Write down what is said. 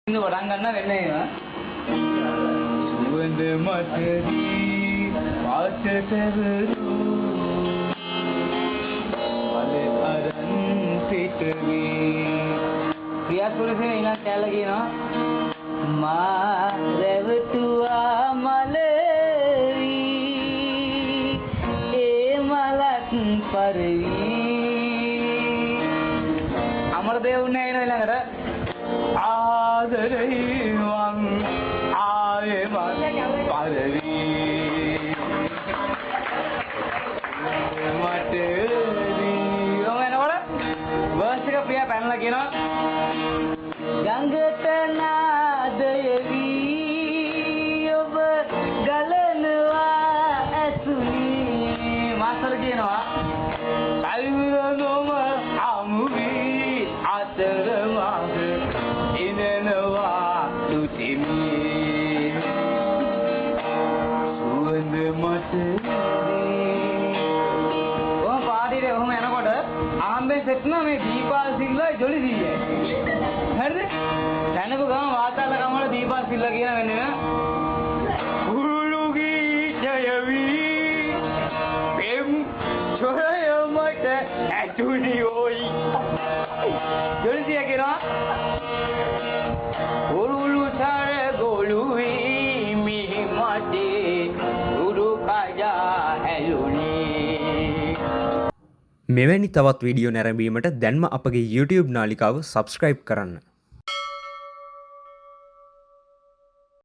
ඉන්න වඩන් ගන්න වෙන්නේ නේද? සුවඳ මතදී වාසකවරු වලේ අරන් පිටවී ක්‍රියාපුරුෂේ ඉන්න කැල කියනවා මා රැවටුවා මලවි ඒ මලක් පරවි අමරදේව උන්නේ නේද ඊළඟට ආදරේවං ආයෙමත් පරවි මටදී ඔමනවල වර්ස් එක ප්‍රියා පැනලා කියනවා ගංගට නාදයවි ඔබ ගලනවා ඇතුලි මාස්ටර් කියනවා කල්වනොම අමුවි අතරමඟ ඉනනවා තුතිමි සුවඳ මතදී ඔය පාඩියේ ඔහම යනකොට ආම්බෙන් සෙට්නා මේ දීපාල් සිල්ලා ජොලි දීයේ හරිද දැනපු ගම වාතාල ගමවල දීපාල් සිල්ලා කියන වෙන්නේ උරුලුගී ජයවි පෙම් සොයමට ඇතුනි ඔයි ජොලි දිය කියනවා උරුලු තර ගොළුවි මිහි මතේ උරු කජා හැලුනි මෙවැනි තවත් වීඩියෝ නැරඹීමට දැන්ම අපගේ YouTube නාලිකාව සබස්ක්‍රයිබ් කරන්න.